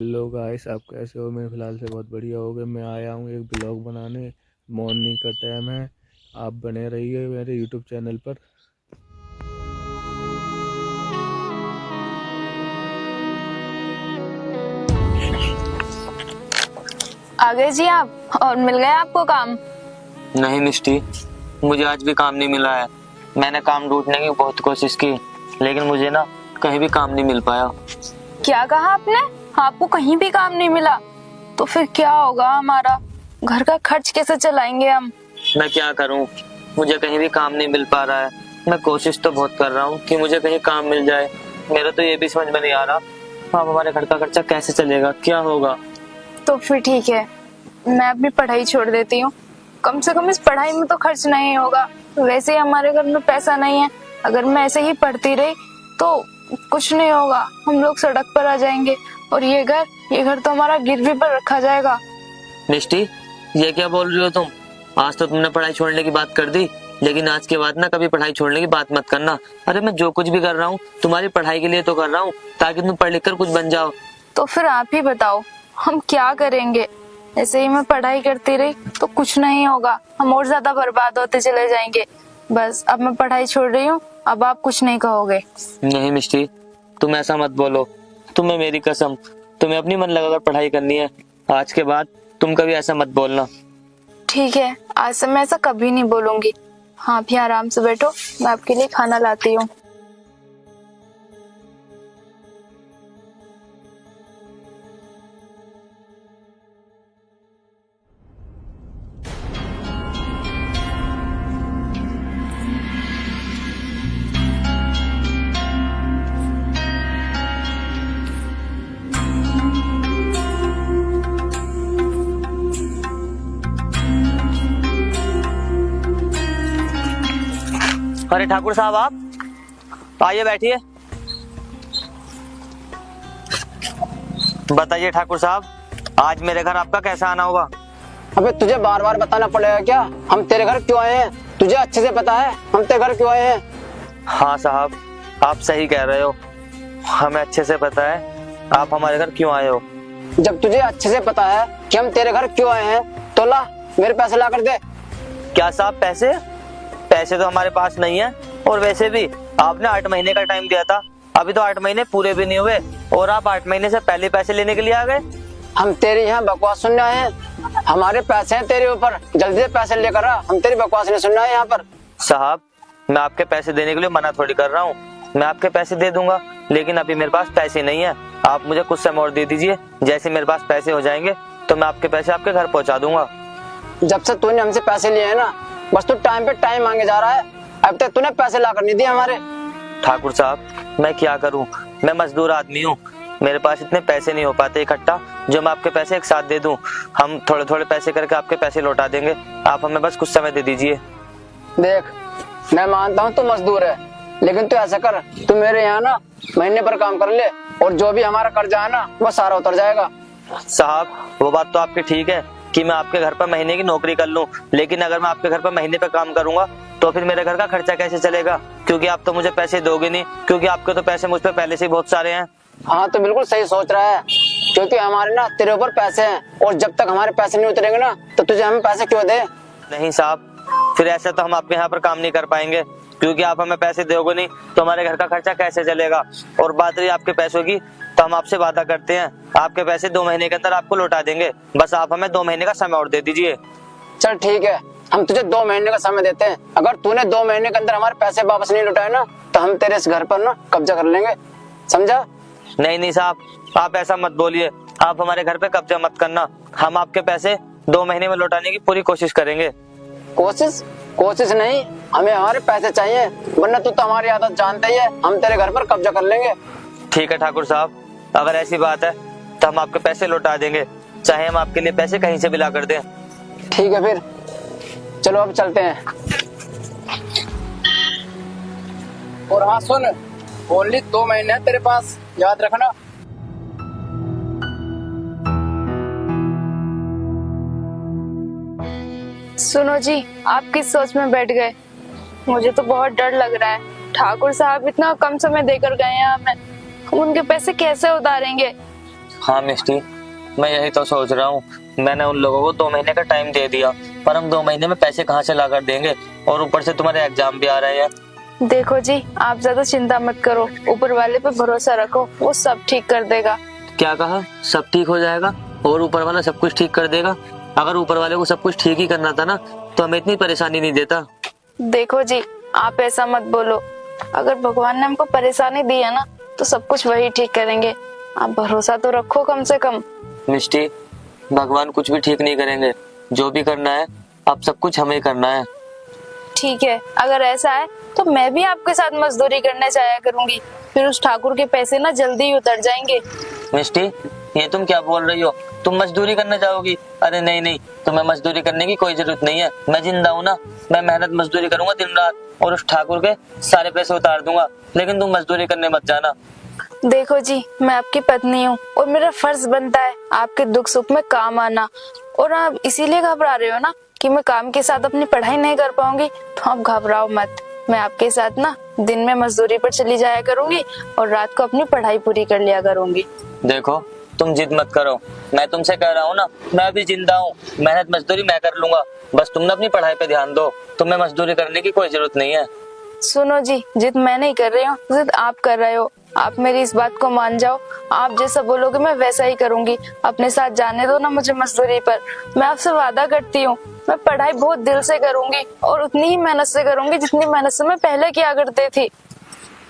Hello guys, आप कैसे हो? मैं फ़िलहाल से बहुत बढ़िया हो गया। मैं आया हूँ एक ब्लॉग बनाने। मॉर्निंग का टाइम है। आप बने रहिए मेरे यूट्यूब चैनल पर। आ गए जी आप। और मिल गया आपको काम? नहीं मिष्टी, मुझे आज भी काम नहीं मिला है। मैंने काम ढूंढने की बहुत कोशिश की, लेकिन मुझे ना कहीं भी काम नहीं मिल पाया। क्या कहा आपने? आपको कहीं भी काम नहीं मिला? तो फिर क्या होगा हमारा? घर का खर्च कैसे चलाएंगे हम? मैं क्या करूं? मुझे कहीं भी काम नहीं मिल पा रहा है। मैं कोशिश तो बहुत कर रहा हूं कि मुझे कहीं काम मिल जाए। मेरा तो ये भी समझ में नहीं आ रहा, अब हमारे घर का खर्चा कैसे चलेगा, क्या होगा। तो फिर ठीक है, मैं अपनी पढ़ाई छोड़ देती हूँ। कम से कम इस पढ़ाई में तो खर्च नहीं होगा। वैसे ही हमारे घर में पैसा नहीं है। अगर मैं ऐसे ही पढ़ती रही तो कुछ नहीं होगा, हम लोग सड़क पर आ जाएंगे। और ये घर तो हमारा गिरवी पर रखा जाएगा। मिष्टी, ये क्या बोल रही हो तुम? आज तो तुमने पढ़ाई छोड़ने की बात कर दी, लेकिन आज के बाद ना कभी पढ़ाई छोड़ने की बात मत करना। अरे मैं जो कुछ भी कर रहा हूँ तुम्हारी पढ़ाई के लिए तो कर रहा हूँ, ताकि तुम पढ़ लिख कर कुछ बन जाओ। तो फिर आप ही बताओ, हम क्या करेंगे? ऐसे ही मैं पढ़ाई करती रही तो कुछ नहीं होगा, हम और ज्यादा बर्बाद होते चले जाएंगे। बस अब मैं पढ़ाई छोड़ रही हूँ, अब आप कुछ नहीं कहोगे। नहीं मिष्टी, तुम ऐसा मत बोलो। तुम्हें मेरी कसम, तुम्हें अपनी मन लगाकर पढ़ाई करनी है। आज के बाद तुम कभी ऐसा मत बोलना। ठीक है, आज से मैं ऐसा कभी नहीं बोलूंगी। हाँ, भी आराम से बैठो, मैं आपके लिए खाना लाती हूँ। अरे ठाकुर साहब, आप आइए, बैठिए। बताइए ठाकुर साहब, आज मेरे घर आपका कैसा आना हुआ? अबे तुझे बार बार बताना पड़ेगा क्या? हम तेरे घर क्यों आए हैं? तुझे अच्छे से पता है हम तेरे घर क्यों आए हैं। हाँ साहब, आप सही कह रहे हो, हमें अच्छे से पता है आप हमारे घर क्यों आए हो। जब तुझे अच्छे से पता है कि हम तेरे घर क्यों आए हैं तो ला मेरे पैसे ला कर दे। क्या साहब, पैसे? पैसे तो हमारे पास नहीं है, और वैसे भी आपने 8 महीने का टाइम दिया था। अभी तो 8 महीने पूरे भी नहीं हुए और आप 8 महीने से पहले पैसे लेने के लिए आ गए। हम तेरी यहाँ बकवास सुनने आए हैं? हमारे पैसे हैं तेरे ऊपर, जल्दी से पैसे लेकर आ। हम तेरी बकवास नहीं सुनना है यहाँ पर। साहब, मैं आपके पैसे देने के लिए मना थोड़ी कर रहा हूँ। मैं आपके पैसे दे दूंगा, लेकिन अभी मेरे पास पैसे नहीं है। आप मुझे कुछ समय और दे दीजिए, जैसे मेरे पास पैसे हो जाएंगे तो मैं आपके पैसे आपके घर पहुँचा दूंगा। जब से तूने हमसे पैसे लिए हैं ना, बस तू टाइम पे टाइम मांगे जा रहा है। अब तक तूने पैसे ला कर नहीं दिए हमारे। ठाकुर साहब, मैं क्या करूं? मैं मजदूर आदमी हूं, मेरे पास इतने पैसे नहीं हो पाते इकट्ठा जो मैं आपके पैसे एक साथ दे दूं। हम थोड़े थोड़े पैसे करके आपके पैसे लौटा देंगे, आप हमें बस कुछ समय दे दीजिए। देख, मैं मानता हूँ तू मजदूर है, लेकिन तू ऐसा कर, तू मेरे यहाँ ना महीने पर काम कर ले और जो भी हमारा कर्जा है ना वो सारा उतर जाएगा। साहब, वो बात तो आपकी ठीक है कि मैं आपके घर पर महीने की नौकरी कर लूं, लेकिन अगर मैं आपके घर पर महीने पे काम करूंगा तो फिर मेरे घर का खर्चा कैसे चलेगा? क्योंकि आप तो मुझे पैसे दोगे नहीं, क्योंकि आपके तो पैसे मुझ पे पहले से ही बहुत सारे हैं। हाँ, तो बिल्कुल सही सोच रहा है, क्योंकि हमारे ना तेरे ऊपर पैसे हैं और जब तक हमारे पैसे नहीं उतरेंगे ना तो तुझे हम पैसे क्यों दे। नहीं साहब, फिर ऐसे तो हम आपके यहाँ पर काम नहीं कर पाएंगे, क्योंकि आप हमें पैसे दोगे नहीं तो हमारे घर का खर्चा कैसे चलेगा। और बात रही आपके पैसों की, तो हम आपसे वादा करते हैं आपके पैसे 2 महीने के अंदर आपको लौटा देंगे। बस आप हमें 2 महीने का समय और दे दीजिए। चल ठीक है, हम तुझे 2 महीने का समय देते हैं। अगर तूने 2 महीने के अंदर हमारे पैसे वापस नहीं लौटाए ना तो हम तेरे इस घर पर ना कब्जा कर लेंगे, समझा? नहीं नहीं साहब, आप ऐसा मत बोलिए, आप हमारे घर पे कब्जा मत करना। हम आपके पैसे 2 महीने में लौटाने की पूरी कोशिश करेंगे। कोशिश नहीं, हमें हमारे पैसे चाहिए, वरना तू तो हमारी आदत जानता ही है, हम तेरे घर पर कब्जा कर लेंगे। ठीक है ठाकुर साहब, अगर ऐसी बात है तो हम आपके पैसे लौटा देंगे, चाहे हम आपके लिए पैसे कहीं से भी ला कर दें। ठीक है, फिर चलो अब चलते हैं। और हाँ सुन, ओनली 2 महीने है तेरे पास, याद रखना। सुनो जी, आप किस सोच में बैठ गए? मुझे तो बहुत डर लग रहा है। ठाकुर साहब इतना कम समय देकर गए हैं हमें, हम उनके पैसे कैसे उतारेंगे? हाँ मिष्टी, मैं यही तो सोच रहा हूँ। मैंने उन लोगों को 2 महीने का टाइम दे दिया, पर हम 2 महीने में पैसे कहाँ से ला कर देंगे, और ऊपर से तुम्हारे एग्जाम भी आ रहे हैं। देखो जी, आप ज्यादा चिंता मत करो, ऊपर वाले पे भरोसा रखो, वो सब ठीक कर देगा। क्या कहा? सब ठीक हो जाएगा और ऊपर वाला सब कुछ ठीक कर देगा? अगर ऊपर वाले को सब कुछ ठीक ही करना था ना, तो हमें इतनी परेशानी नहीं देता। देखो जी, आप ऐसा मत बोलो, अगर भगवान ने हमको परेशानी दी है ना, तो सब कुछ वही ठीक करेंगे। आप भरोसा तो रखो कम से कम। मिष्टी, भगवान कुछ भी ठीक नहीं करेंगे, जो भी करना है अब सब कुछ हमें करना है। ठीक है, अगर ऐसा है तो मैं भी आपके साथ मजदूरी करने जाया करूंगी, फिर उस ठाकुर के पैसे ना जल्दी ही उतर जाएंगे। मिष्टी, ये तुम क्या बोल रही हो? तुम मजदूरी करने जाओगी? अरे नहीं नहीं, तुम्हें मजदूरी करने की कोई जरूरत नहीं है। मैं जिंदा हूँ ना, मैं मेहनत मजदूरी करूंगा दिन रात, और उस ठाकुर के सारे पैसे उतार दूंगा, लेकिन तुम मजदूरी करने मत जाना। देखो जी, मैं आपकी पत्नी हूँ और मेरा फर्ज बनता है आपके दुख सुख में काम आना, और आप इसीलिए घबरा रहे हो ना कि मैं काम के साथ अपनी पढ़ाई नहीं कर पाऊंगी, तो आप घबराओ मत। मैं आपके साथ ना दिन में मजदूरी पर चली जाया करूंगी और रात को अपनी पढ़ाई पूरी कर लिया करूंगी। देखो, तुम जिद मत करो, मैं तुमसे कह रहा हूँ ना, मैं अभी जिंदा हूँ, मेहनत मजदूरी मैं कर लूंगा, बस तुम ना अपनी पढ़ाई पे ध्यान दो। तुम्हें मजदूरी करने की कोई जरूरत नहीं है। सुनो जी, जिद मैं नहीं कर रही हूँ, जिद आप कर रहे हो। आप मेरी इस बात को मान जाओ, आप जैसा बोलोगे मैं वैसा ही करूंगी। अपने साथ जाने दो ना मुझे मजदूरी पर। मैं आपसे वादा करती हूँ, मैं पढ़ाई बहुत दिल से करूंगी और उतनी ही मेहनत से करूंगी जितनी मेहनत से मैं पहले किया करती थी।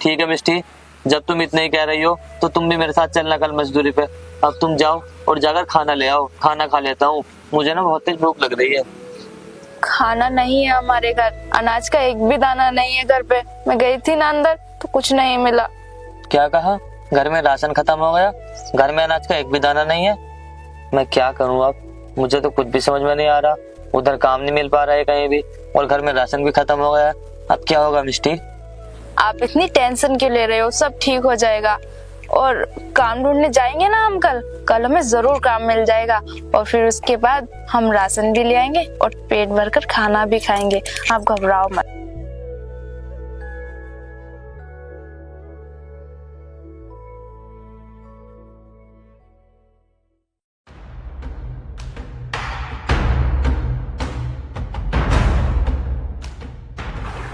ठीक है मिष्टी, जब तुम इतना ही कह रही हो तो तुम भी मेरे साथ चलना कल मजदूरी पे। अब तुम जाओ और जाकर खाना ले आओ, खाना खा लेता हूँ, मुझे ना बहुत तेज भूख लग रही है। खाना नहीं है हमारे घर, अनाज का एक भी दाना नहीं है घर पे। मैं गई थी ना अंदर तो कुछ नहीं मिला। क्या कहा? घर में राशन खत्म हो गया? घर में अनाज का एक भी दाना नहीं है? मैं क्या करूं अब, मुझे तो कुछ भी समझ में नहीं आ रहा। उधर काम नहीं मिल पा रहा है कहीं भी, और घर में राशन भी खत्म हो गया। अब क्या होगा मिष्टी? आप इतनी टेंशन क्यों ले रहे हो, सब ठीक हो जाएगा। और काम ढूंढने जाएंगे ना हम कल हमें जरूर काम मिल जाएगा, और फिर उसके बाद हम राशन भी ले आएंगे और पेट भरकर खाना भी खाएंगे। आप घबराओ मत।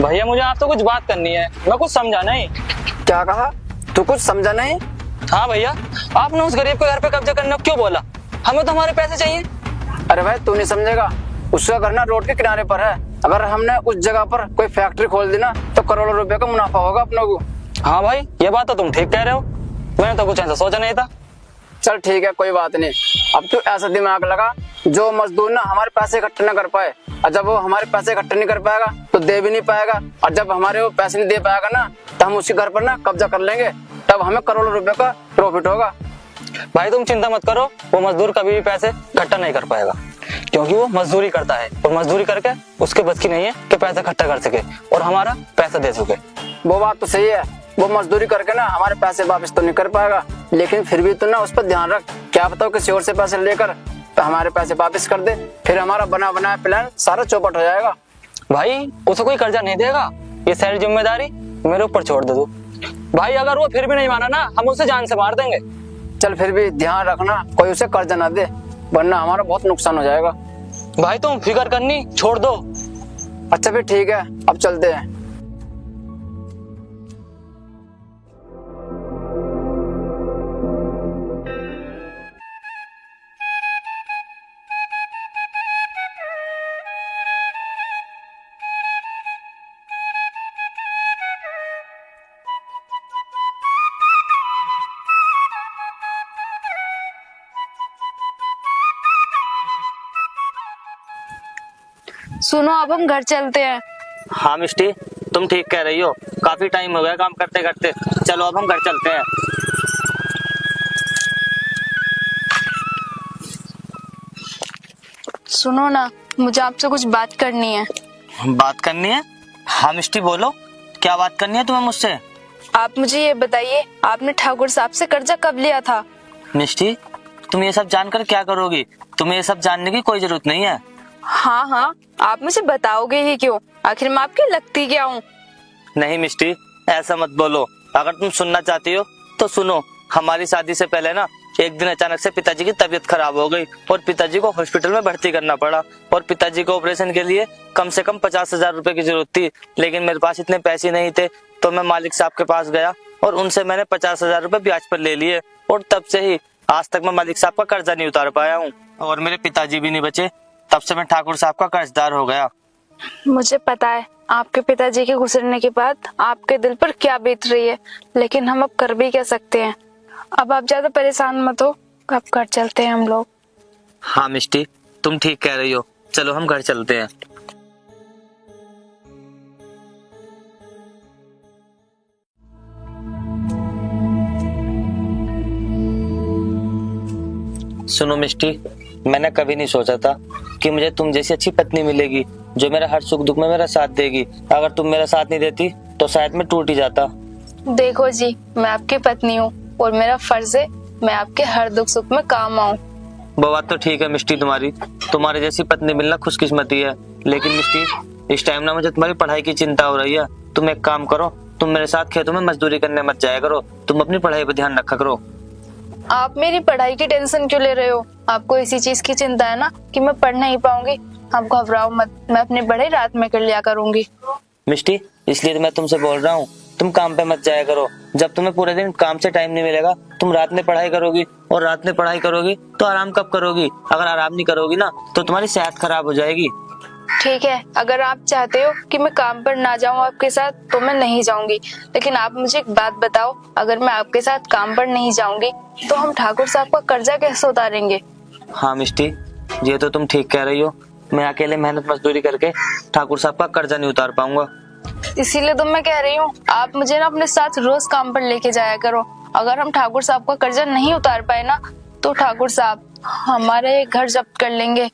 भैया मुझे आपसे कुछ बात करनी है, मैं कुछ समझा नहीं। क्या कहा? तू कुछ समझा नहीं? हाँ भैया, आपने उस गरीब के घर पे कब्जा करने को क्यों बोला? हमें तो हमारे पैसे चाहिए। अरे भाई तू नहीं समझेगा, उसका घर ना रोड के किनारे पर है। अगर हमने उस जगह पर कोई फैक्ट्री खोल दी ना, तो करोड़ों रुपए का मुनाफा होगा अपनों को। हाँ भाई, ये बात तो तुम ठीक कह रहे हो, मैंने तो कुछ ऐसा सोचा नहीं था। चल ठीक है, कोई बात नहीं। अब तू ऐसा दिमाग लगा, जो मजदूर ना हमारे पैसे इकट्ठे न कर पाए, और जब वो हमारे पैसे इकट्ठे नहीं कर पाएगा तो दे भी नहीं पाएगा, और जब हमारे वो पैसे नहीं दे पाएगा ना, तो हम उसके घर पर ना कब्जा कर लेंगे, तब हमें करोड़ों रुपए का प्रॉफिट होगा। भाई तुम चिंता मत करो, वो मजदूर कभी भी पैसे इकट्ठा नहीं कर पाएगा, क्योंकि वो मजदूरी करता है, और मजदूरी करके उसके बस की नहीं है कि पैसा इकट्ठा कर सके और हमारा पैसा दे सके। वो बात तो सही है, वो मजदूरी करके ना हमारे पैसे वापस तो नहीं कर पाएगा, लेकिन फिर भी तो ना उस पर ध्यान रख। क्या बताओ किसी और से पैसे लेकर तो हमारे पैसे वापस कर दे, फिर हमारा बना बनाया प्लान सारा चौपट हो जाएगा। भाई उसे कोई कर्जा नहीं देगा, ये सारी जिम्मेदारी मेरे ऊपर छोड़ दे दो। भाई अगर वो फिर भी नहीं माना ना, हम उसे जान से मार देंगे। चल फिर भी ध्यान रखना, कोई उसे कर्जा ना दे, वरना हमारा बहुत नुकसान हो जाएगा। भाई तुम फिक्र करनी छोड़ दो। अच्छा फिर ठीक है, अब चलते हैं। सुनो, अब हम घर चलते हैं। हाँ मिष्टी, तुम ठीक कह रही हो, काफी टाइम हो गया काम करते करते। चलो अब हम घर चलते हैं। सुनो ना, मुझे आपसे कुछ बात करनी है। बात करनी है? हाँ मिष्टी बोलो, क्या बात करनी है तुम्हें मुझसे? आप मुझे ये बताइए, आपने ठाकुर साहब से कर्जा कब लिया था? मिष्टी, तुम ये सब जानकर क्या करोगी? तुम्हें ये सब जानने की कोई जरूरत नहीं है। हाँ हाँ, आप मुझे बताओगे ही क्यों? आखिर मैं आपकी लगती क्या हूँ? नहीं मिष्टी, ऐसा मत बोलो। अगर तुम सुनना चाहती हो तो सुनो। हमारी शादी से पहले ना एक दिन अचानक से पिताजी की तबीयत खराब हो गई और पिताजी को हॉस्पिटल में भर्ती करना पड़ा और पिताजी को ऑपरेशन के लिए कम से कम 50,000 रुपए की जरूरत थी, लेकिन मेरे पास इतने पैसे नहीं थे। तो मैं मालिक साहब के पास गया और उनसे मैंने 50,000 रुपए ब्याज पर ले लिए और तब से ही आज तक मैं मालिक साहब का कर्जा नहीं उतार पाया हूँ और मेरे पिताजी भी नहीं बचे। तब से मैं ठाकुर साहब का कर्जदार हो गया। मुझे पता है आपके पिताजी के गुजरने के बाद आपके दिल पर क्या बीत रही है, लेकिन हम अब कर भी क्या सकते हैं। अब आप ज्यादा परेशान मत हो, अब घर चलते हैं हम लोग। हाँ मिष्टी, तुम ठीक कह रही हो, चलो हम घर चलते हैं। सुनो मिष्टी, मैंने कभी नहीं सोचा था कि मुझे तुम जैसी अच्छी पत्नी मिलेगी जो मेरा हर सुख दुख में मेरा साथ देगी। अगर तुम मेरा साथ नहीं देती तो शायद मैं टूट ही जाता। देखो जी, मैं आपकी पत्नी हूँ और मेरा फर्ज है मैं आपके हर दुख सुख में काम आऊँ। वो बात तो ठीक है मिष्टी, तुम्हारे जैसी पत्नी मिलना खुशकिस्मती है। लेकिन मिष्टी, इस टाइम ना मुझे तुम्हारी पढ़ाई की चिंता हो रही है। तुम एक काम करो, तुम मेरे साथ खेतों में मजदूरी करने मत जाया करो, तुम अपनी पढ़ाई पर ध्यान रखा करो। आप मेरी पढ़ाई की टेंशन क्यों ले रहे हो? आपको इसी चीज की चिंता है ना कि मैं पढ़ नहीं पाऊंगी। आप घबराओ मत, मैं अपनी पढ़ाई रात में कर लिया करूंगी। मिष्टी, इसलिए तो मैं तुमसे बोल रहा हूँ, तुम काम पे मत जाया करो। जब तुम्हें पूरे दिन काम से टाइम नहीं मिलेगा, तुम रात में पढ़ाई करोगी और रात में पढ़ाई करोगी तो आराम कब करोगी? अगर आराम नहीं करोगी ना तो तुम्हारी सेहत खराब हो जाएगी। ठीक है, अगर आप चाहते हो कि मैं काम पर ना जाऊं आपके साथ तो मैं नहीं जाऊंगी, लेकिन आप मुझे एक बात बताओ, अगर मैं आपके साथ काम पर नहीं जाऊंगी तो हम ठाकुर साहब का कर्जा कैसे उतारेंगे? हाँ मिष्टी, ये तो तुम ठीक कह रही हो। मैं अकेले मेहनत मजदूरी करके ठाकुर साहब का कर्जा नहीं उतार पाऊंगा। इसीलिए तो मैं कह रही हूँ आप मुझे ना अपने साथ रोज काम पर लेके जाया करो। अगर हम ठाकुर साहब का कर्जा नहीं उतार पाए ना तो ठाकुर साहब हमारे घर जब्त कर लेंगे।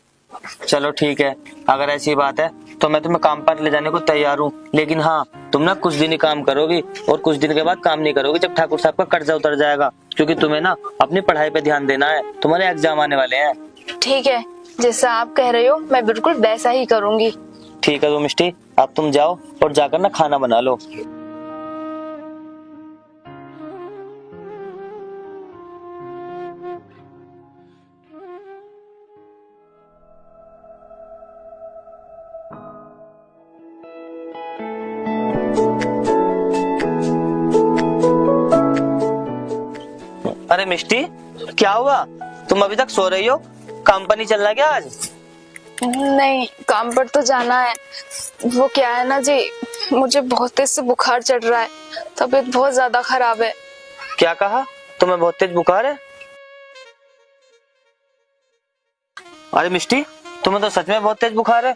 चलो ठीक है, अगर ऐसी बात है तो मैं तुम्हें काम पर ले जाने को तैयार हूँ, लेकिन हाँ, तुम ना कुछ दिन ही काम करोगी और कुछ दिन के बाद काम नहीं करोगी जब ठाकुर साहब का कर्जा उतर जाएगा, क्योंकि तुम्हें ना अपनी पढ़ाई पे ध्यान देना है, तुम्हारे एग्जाम आने वाले हैं। ठीक है, जैसा आप कह रहे हो मैं बिल्कुल वैसा ही करूंगी। ठीक है तो मिष्टी, अब तुम जाओ और जाकर ना खाना बना लो। अरे मिष्टी, क्या हुआ? तुम अभी तक सो रही हो? काम पर नहीं चल रहा क्या आज? नहीं, काम पर तो जाना है। वो क्या है ना जी, मुझे बहुत तेज से बुखार चढ़ रहा है, तबीयत बहुत ज्यादा खराब है। क्या कहा? तुम्हें बहुत तेज बुखार है? अरे मिष्टी, तुम्हें तो सच में बहुत तेज बुखार है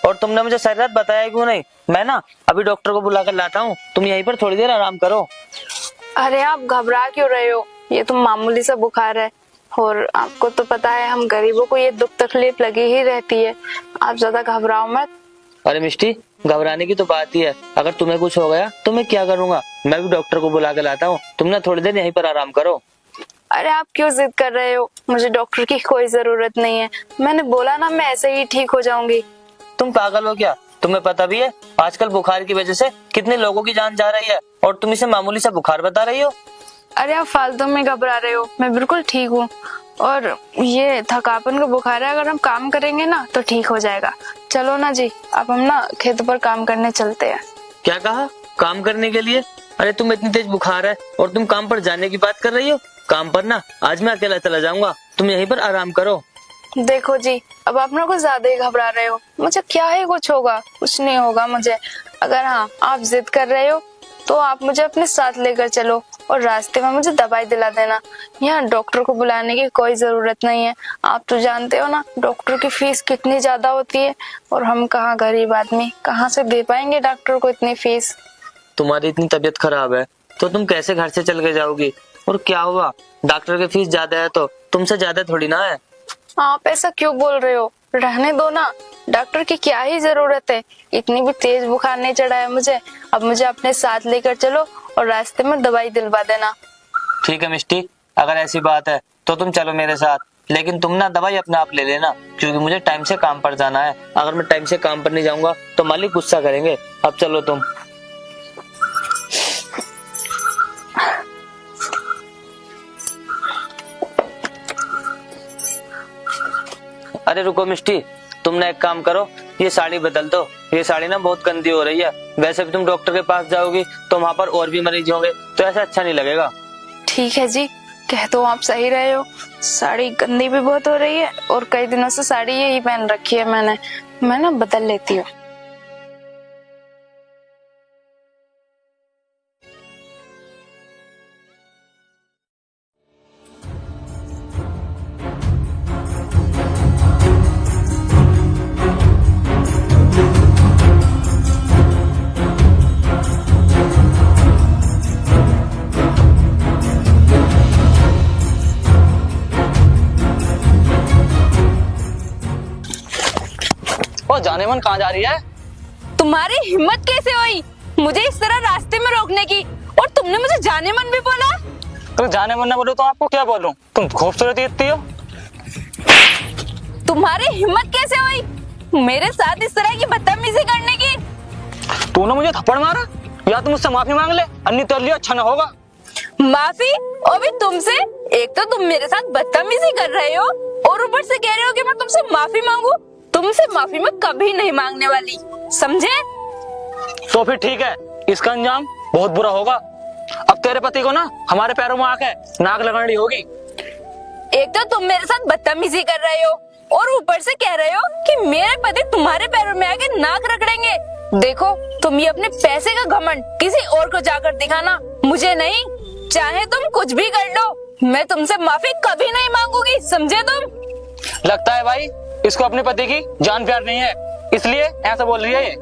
और तुमने मुझे सारी रात बताया क्यों नहीं? मैं ना अभी डॉक्टर को बुला कर लाता हूँ, तुम यहीं पर थोड़ी देर आराम करो। अरे आप घबरा क्यों रहे हो? ये तो मामूली सा बुखार है और आपको तो पता है हम गरीबों को ये दुख तकलीफ लगी ही रहती है। आप ज्यादा घबराओ मत। अरे मिष्टी, घबराने की तो बात ही है, अगर तुम्हें कुछ हो गया तो मैं क्या करूंगा? मैं भी डॉक्टर को बुला कर लाता हूँ, तुम ना थोड़ी देर यहीं पर आराम करो। अरे आप क्यों जिद कर रहे हो? मुझे डॉक्टर की कोई जरूरत नहीं है, मैंने बोला ना मैं ऐसे ही ठीक हो जाऊंगी। तुम पागल हो क्या? तुम्हें पता भी है आजकल बुखार की वजह से कितने लोगों की जान जा रही है और तुम इसे मामूली सा बुखार बता रही हो? अरे आप फालतू में घबरा रहे हो, मैं बिल्कुल ठीक हूँ और ये थकापन का बुखार है, अगर हम काम करेंगे ना तो ठीक हो जाएगा। चलो ना जी, अब हम ना खेतों पर काम करने चलते हैं। क्या कहा? काम करने के लिए? अरे तुम इतनी तेज बुखार है और तुम काम पर जाने की बात कर रही हो? काम पर ना आज मैं अकेला चला जाऊंगा, तुम यहीं पर आराम करो। देखो जी, अब आप लोग ज्यादा ही घबरा रहे हो। मुझे क्या ही कुछ होगा? कुछ नहीं होगा मुझे। अगर हाँ आप जिद कर रहे हो तो आप मुझे अपने साथ लेकर चलो और रास्ते में मुझे दवाई दिला देना। यहाँ डॉक्टर को बुलाने की कोई जरूरत नहीं है। आप तो जानते हो ना डॉक्टर की फीस कितनी ज्यादा होती है और हम कहाँ गरीब आदमी कहाँ से दे पाएंगे डॉक्टर को इतनी फीस। तुम्हारी इतनी तबीयत खराब है तो तुम कैसे घर से चल के जाओगी? और क्या हुआ, डॉक्टर की फीस ज्यादा है तो तुमसे ज्यादा थोड़ी ना है। आप ऐसा क्यों बोल रहे हो? रहने दो ना, डॉक्टर की क्या ही जरूरत है, इतनी भी तेज बुखार नहीं चढ़ा है मुझे। अब मुझे अपने साथ लेकर चलो और रास्ते में दवाई दिलवा देना। ठीक है मिष्टी, अगर ऐसी बात है तो तुम चलो मेरे साथ, लेकिन तुम ना दवाई अपने आप ले लेना, क्योंकि मुझे टाइम से काम पर जाना है। अगर मैं टाइम से काम पर नहीं जाऊंगा तो मालिक गुस्सा करेंगे। अब चलो तुम। अरे रुको मिष्टी, तुमने एक काम करो, ये साड़ी बदल दो, ये साड़ी ना बहुत गंदी हो रही है। वैसे भी तुम डॉक्टर के पास जाओगी तो वहाँ पर और भी मरीज होंगे, तो ऐसा अच्छा नहीं लगेगा। ठीक है जी, कह तो आप सही रहे हो, साड़ी गंदी भी बहुत हो रही है और कई दिनों से साड़ी यही पहन रखी है मैं ना बदल लेती हूँ। और जाने मन कहाँ जा रही है? तुम्हारी हिम्मत कैसे हुई मुझे इस तरह रास्ते में रोकने की, और तुमने मुझे जाने मन भी बोला। तो जाने मन ना बोलो तो आपको क्या बोलूं? तुम खूबसूरत इतनी हो। तुम्हारी हिम्मत कैसे हुई मेरे साथ इस तरह की बदतमीजी करने की? तूने मुझे थप्पड़ मारा, या तुम मुझसे माफी मांग ले, अन्य तेरे लिए अच्छा ना होगा। माफी? और भी तुमसे? एक तो तुम मेरे साथ बदतमीजी कर रहे हो और ऊपर से कह रहे हो कि मैं तुमसे माफी मांगू। तुमसे माफी मैं कभी नहीं मांगने वाली, समझे? तो फिर ठीक है, इसका अंजाम बहुत बुरा होगा। अब तेरे पति को ना हमारे पैरों में आके नाक लगानी होगी। एक तो तुम मेरे साथ बदतमीजी कर रहे हो और ऊपर से कह रहे हो कि मेरे पति तुम्हारे पैरों में आके नाक रगड़ेंगे। देखो, तुम ये अपने पैसे का घमंड किसी और को जाकर दिखाना, मुझे नहीं। चाहे तुम कुछ भी कर लो, मैं तुमसे माफी कभी नहीं मांगूंगी, समझे तुम? लगता है भाई इसको अपने पति की जान प्यार नहीं है, इसलिए ऐसा बोल रही है ये।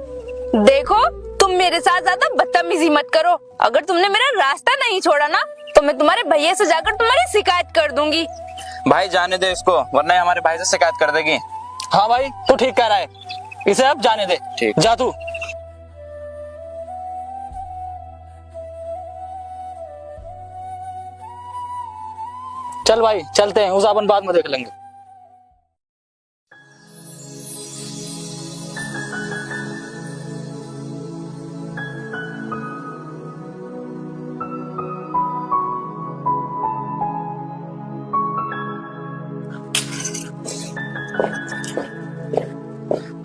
देखो, तुम मेरे साथ ज्यादा बदतमीजी मत करो। अगर तुमने मेरा रास्ता नहीं छोड़ा ना तो मैं तुम्हारे भैया से जाकर तुम्हारी शिकायत कर दूंगी। भाई जाने दे इसको, वरना ये हमारे भाई से शिकायत कर देगी। हाँ भाई, तू ठीक कह रहा है, इसे अब जाने दे। ठीक। जा तू। चल भाई चलते हैं, उस अपन बाद में देख लेंगे।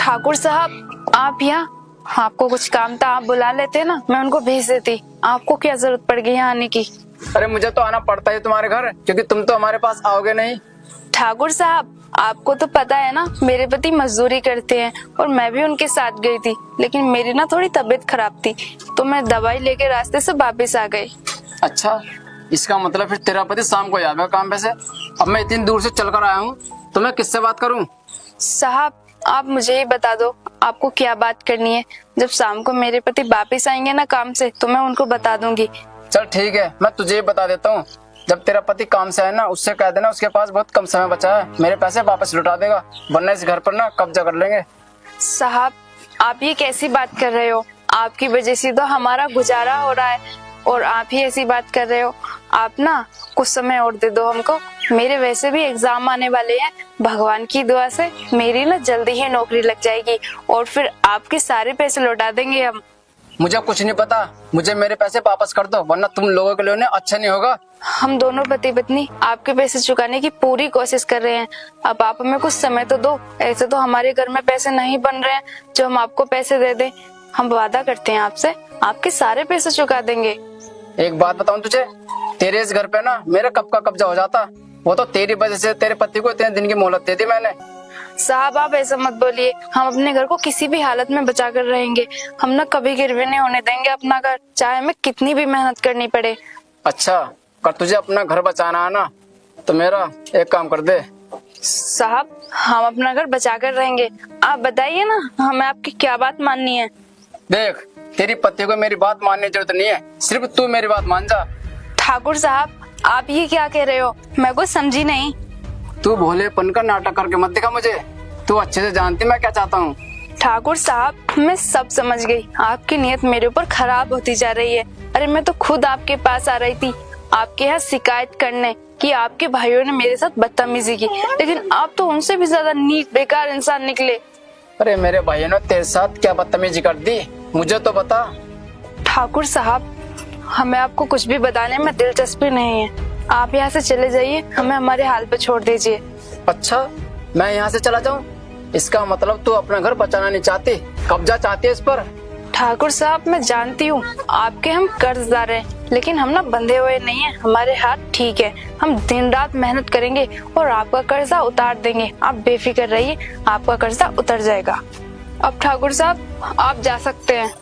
ठाकुर साहब, आप यहाँ? आपको कुछ काम था, आप बुला लेते ना, मैं उनको भेज देती। आपको क्या जरूरत पड़ गई यहाँ आने की? अरे मुझे तो आना पड़ता है तुम्हारे घर, क्योंकि तुम तो हमारे पास आओगे नहीं। ठाकुर साहब, आपको तो पता है ना, मेरे पति मजदूरी करते हैं और मैं भी उनके साथ गई थी, लेकिन मेरी ना थोड़ी तबीयत खराब थी तो मैं दवाई लेके रास्ते से वापस आ गई। अच्छा, इसका मतलब फिर तेरा पति शाम को आएगा काम पे से। अब मैं इतनी दूर से चल कर आया हूँ तो मैं किससे बात करूँ? साहब, आप मुझे ही बता दो आपको क्या बात करनी है। जब शाम को मेरे पति वापस आएंगे ना काम से तो मैं उनको बता दूंगी। चल ठीक है, मैं तुझे ही बता देता हूँ। जब तेरा पति काम से आए ना, उससे कह देना उसके पास बहुत कम समय बचा है, मेरे पैसे वापस लौटा देगा, वरना इस घर पर ना कब्जा कर लेंगे। साहब, आप ये कैसी बात कर रहे हो? आपकी वजह से तो हमारा गुजारा हो रहा है और आप ही ऐसी बात कर रहे हो। आप ना कुछ समय और दे दो हमको, मेरे वैसे भी एग्जाम आने वाले हैं। भगवान की दुआ से मेरी ना जल्दी ही नौकरी लग जाएगी और फिर आपके सारे पैसे लौटा देंगे हम। मुझे कुछ नहीं पता, मुझे मेरे पैसे वापस कर दो, वरना तुम लोगों के लिए उन्हें अच्छा नहीं होगा। हम दोनों पति पत्नी आपके पैसे चुकाने की पूरी कोशिश कर रहे हैं। अब आप हमें कुछ समय तो दो। ऐसे तो हमारे घर में पैसे नहीं बन रहे हैं जो हम आपको पैसे दे दें। हम वादा करते हैं आपसे, आपके सारे पैसे चुका देंगे। एक बात बताऊं तुझे, तेरे इस घर पे ना मेरा कब का कब्जा हो जाता। वो तो तेरी वजह से तेरे पति को इतने दिन की मोहलत दे दी मैंने। साहब, आप ऐसा मत बोलिए। हम अपने घर को किसी भी हालत में बचा कर रहेंगे। हम ना कभी गिरवी नहीं होने देंगे अपना घर, चाहे हमें कितनी भी मेहनत करनी पड़े। अच्छा, अगर तुझे अपना घर बचाना है ना तो मेरा एक काम कर दे। साहब, हम अपना घर बचा कर रहेंगे। आप बताइए ना, हमें आपकी क्या बात माननी है? देख, तेरी पति को मेरी बात मानने की जरूरत नहीं है, सिर्फ तू मेरी बात मान जा। ठाकुर साहब, आप ये क्या कह रहे हो? मैं कुछ समझी नहीं। तू भोलेपन का नाटक करके मत दिखा मुझे, तू अच्छे से जानती मैं क्या चाहता हूँ। ठाकुर साहब, मैं सब समझ गई। आपकी नीयत मेरे ऊपर खराब होती जा रही है। अरे मैं तो खुद आपके पास आ रही थी आपके यहाँ शिकायत करने कि आपके भाइयों ने मेरे साथ बदतमीजी की, लेकिन आप तो उनसे भी ज्यादा नीच बेकार इंसान निकले। अरे मेरे भाइयों ने तेरे साथ क्या बदतमीजी कर दी, मुझे तो बता। ठाकुर साहब, हमें आपको कुछ भी बताने में दिलचस्पी नहीं है। आप यहाँ से चले जाइए, हमें हमारे हाल पे छोड़ दीजिए। अच्छा, मैं यहाँ से चला जाऊँ? इसका मतलब तू अपना घर बचाना नहीं चाहती, कब्जा चाहती है इस पर। ठाकुर साहब, मैं जानती हूँ आपके हम कर्जदार हैं, लेकिन हम ना बंधे हुए नहीं हैं, हमारे हाथ ठीक है। हम दिन रात मेहनत करेंगे और आपका कर्जा उतार देंगे। आप बेफिक्र रहिए, आपका कर्जा उतर जाएगा। अब ठाकुर साहब आप जा सकते हैं।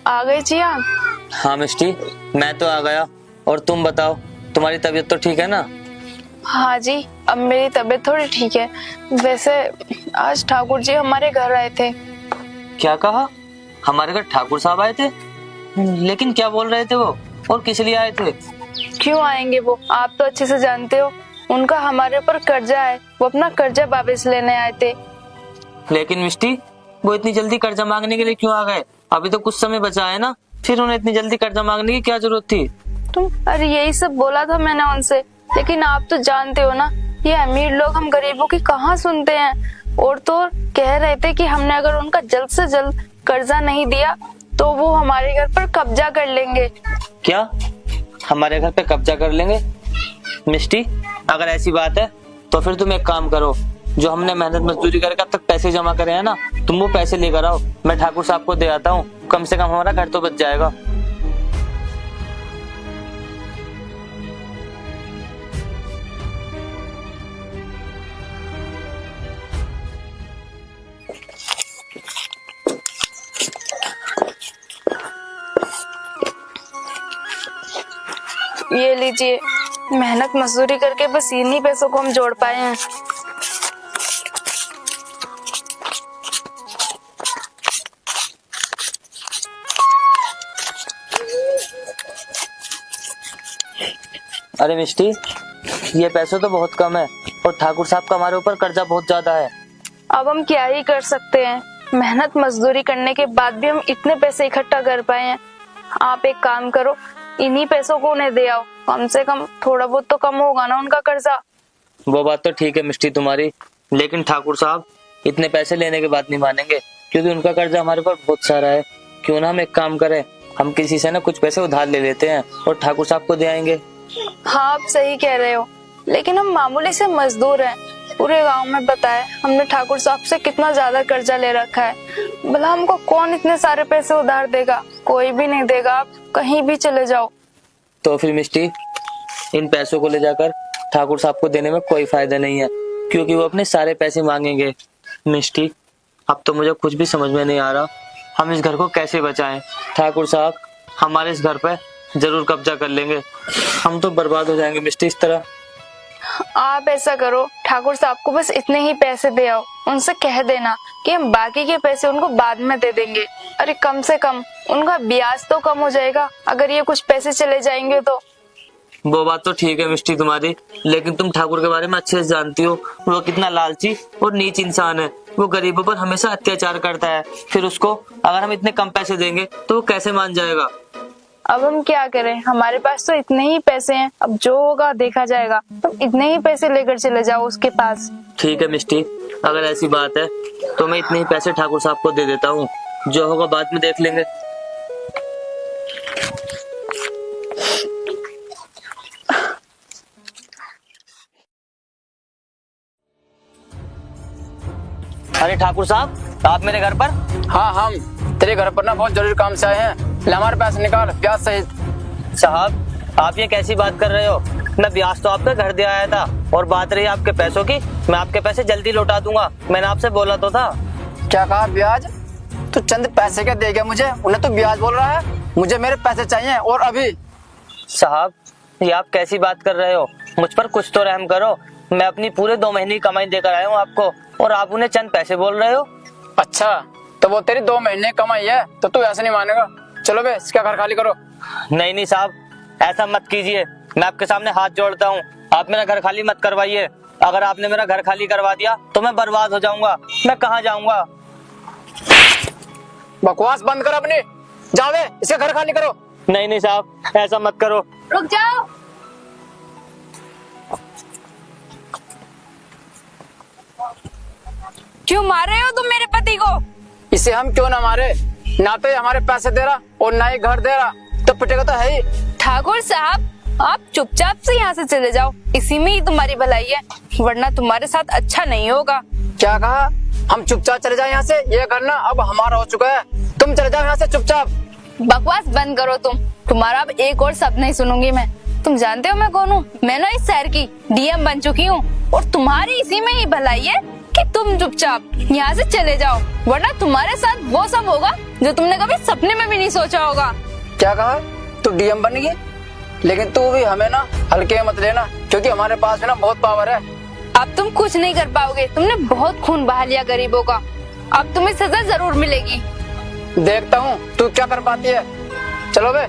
आ गए जी आप? हाँ मिष्टी, मैं तो आ गया। और तुम बताओ, तुम्हारी तबीयत तो ठीक है ना? हाँ जी, अब मेरी तबीयत थोड़ी ठीक है। वैसे आज ठाकुर जी हमारे घर आए थे। क्या कहा? हमारे घर ठाकुर साहब आए थे? लेकिन क्या बोल रहे थे वो, और किस लिए आए थे? क्यों आएंगे वो, आप तो अच्छे से जानते हो। उनका हमारे ऊपर कर्जा है, वो अपना कर्जा वापस लेने आए थे। लेकिन मिष्टी, वो इतनी जल्दी कर्जा मांगने के लिए क्यों आ गए? अभी तो कुछ समय बचा है ना, फिर उन्हें इतनी जल्दी कर्जा मांगने की क्या जरूरत थी? अरे यही सब बोला था मैंने उनसे, लेकिन आप तो जानते हो ना, ये अमीर लोग हम गरीबों की कहाँ सुनते हैं। और तो कह रहे थे कि हमने अगर उनका जल्द से जल्द कर्जा नहीं दिया तो वो हमारे घर पर कब्जा कर लेंगे। क्या हमारे घर पे कब्जा कर लेंगे? मिष्टी, अगर ऐसी बात है तो फिर तुम एक काम करो, जो हमने मेहनत मजदूरी करके अब तक पैसे जमा करे हैं ना, तुम वो पैसे लेकर आओ, मैं ठाकुर साहब को दे आता हूँ। कम से कम हमारा घर तो बच जाएगा। ये लीजिए, मेहनत मजदूरी करके बस इन्हीं पैसों को हम जोड़ पाए हैं। अरे मिष्टी, ये पैसे तो बहुत कम है, और ठाकुर साहब का हमारे ऊपर कर्जा बहुत ज्यादा है। अब हम क्या ही कर सकते हैं, मेहनत मजदूरी करने के बाद भी हम इतने पैसे इकट्ठा कर पाए हैं। आप एक काम करो, इन्हीं पैसों को उन्हें दे आओ, कम से कम थोड़ा बहुत तो कम होगा ना उनका कर्जा। वो बात तो ठीक है मिष्टी तुम्हारी, लेकिन ठाकुर साहब इतने पैसे लेने के बाद नहीं मानेंगे, क्योंकि उनका कर्जा हमारे ऊपर बहुत सारा है। क्यों ना हम एक काम करें, हम किसी से ना कुछ पैसे उधार ले लेते हैं और ठाकुर साहब को दे आएंगे। हाँ, आप सही कह रहे हो, लेकिन हम मामूली से मजदूर हैं। पूरे गांव में बताए हमने ठाकुर साहब से कितना ज्यादा कर्जा ले रखा है। भला हमको कौन इतने सारे पैसे उधार देगा? कोई भी नहीं देगा, आप कहीं भी चले जाओ। तो फिर मिष्टी, इन पैसों को ले जाकर ठाकुर साहब को देने में कोई फायदा नहीं है, क्योंकि वो अपने सारे पैसे मांगेंगे। मिष्टी, अब तो मुझे कुछ भी समझ में नहीं आ रहा, हम इस घर को कैसे बचाएं? ठाकुर साहब हमारे इस घर पे जरूर कब्जा कर लेंगे, हम तो बर्बाद हो जाएंगे मिष्टी इस तरह। आप ऐसा करो, ठाकुर साहब को बस इतने ही पैसे दे आओ, उनसे कह देना कि हम बाकी के पैसे उनको बाद में दे देंगे। अरे कम से कम उनका ब्याज तो कम हो जाएगा अगर ये कुछ पैसे चले जाएंगे तो। वो बात तो ठीक है मिष्टी तुम्हारी, लेकिन तुम ठाकुर के बारे में अच्छे से जानती हो, वो कितना लालची और नीच इंसान है। वो गरीबों पर हमेशा अत्याचार करता है, फिर उसको अगर हम इतने कम पैसे देंगे तो वो कैसे मान जाएगा? अब हम क्या करें, हमारे पास तो इतने ही पैसे हैं, अब जो होगा देखा जाएगा। तुम इतने ही पैसे लेकर चले जाओ उसके पास। ठीक है मिष्टी, अगर ऐसी बात है तो मैं इतने ही पैसे ठाकुर साहब को दे देता हूँ, जो होगा बाद में देख लेंगे। अरे ठाकुर साहब, आप मेरे घर पर? हाँ, हम तेरे घर पर ना बहुत जरूरी काम से आए हैं। ले हमारे पैसे निकाल, ब्याज सहित। साहब, आप ये कैसी बात कर रहे हो? मैं ब्याज तो आपका घर दे आया था, और बात रही आपके पैसों की, मैं आपके पैसे जल्दी लौटा दूंगा, मैंने आपसे बोला तो था। क्या कहा ब्याज? तू चंद पैसे क्या दे गया मुझे, उन्हें तो ब्याज बोल रहा है? मुझे मेरे पैसे चाहिए, और अभी। साहब, ये आप कैसी बात कर रहे हो? मुझ पर कुछ तो रहम करो। मैं अपनी पूरे 2 महीने की कमाई देकर आया हूँ आपको, और आप उन्हें चंद पैसे बोल रहे हो? अच्छा, तो वो तेरी 2 महीने की कमाई है, तो तू ऐसे नहीं मानेगा। चलो बे, इसका घर खाली करो। नहीं नहीं साहब, ऐसा मत कीजिए, मैं आपके सामने हाथ जोड़ता हूँ, आप मेरा घर खाली मत करवाइए। अगर आपने मेरा घर खाली करवा दिया तो मैं बर्बाद हो जाऊंगा, मैं कहाँ जाऊंगा? बकवास बंद कर अपनी, जावे, इसका घर खाली करो। नहीं नहीं साहब, ऐसा मत करो। रुक जाओ। क्यों मार रहे हो तुम मेरे पति को? इसे हम क्यों ना मारे, ना तो ये हमारे पैसे दे रहा और ना ही घर दे रहा, तो पिटेगा तो है ही। ठाकुर साहब आप चुपचाप से यहाँ से चले जाओ, इसी में ही तुम्हारी भलाई है, वरना तुम्हारे साथ अच्छा नहीं होगा। क्या कहा? हम चुपचाप चले जाए यहाँ से? ये घर ना अब हमारा हो चुका है, तुम चले जाओ यहाँ से चुपचाप। बकवास बंद करो तुम्हारा अब एक और शब्द नहीं सुनूंगी मैं। तुम जानते हो मैं कौन हूँ? मैं ना इस शहर की डीएम बन चुकी हूँ और तुम्हारी इसी में ही भलाई है कि तुम चुपचाप यहाँ से चले जाओ, वरना तुम्हारे साथ वो सब होगा जो तुमने कभी सपने में भी नहीं सोचा होगा। क्या कहा? तू डीएम बन गई? लेकिन तू भी हमें ना हल्के में मत लेना, क्योंकि हमारे पास में ना बहुत पावर है। अब तुम कुछ नहीं कर पाओगे, तुमने बहुत खून बहा लिया गरीबों का, अब तुम्हें सजा जरूर मिलेगी। देखता हूँ तू क्या कर पाती है। चलो बे।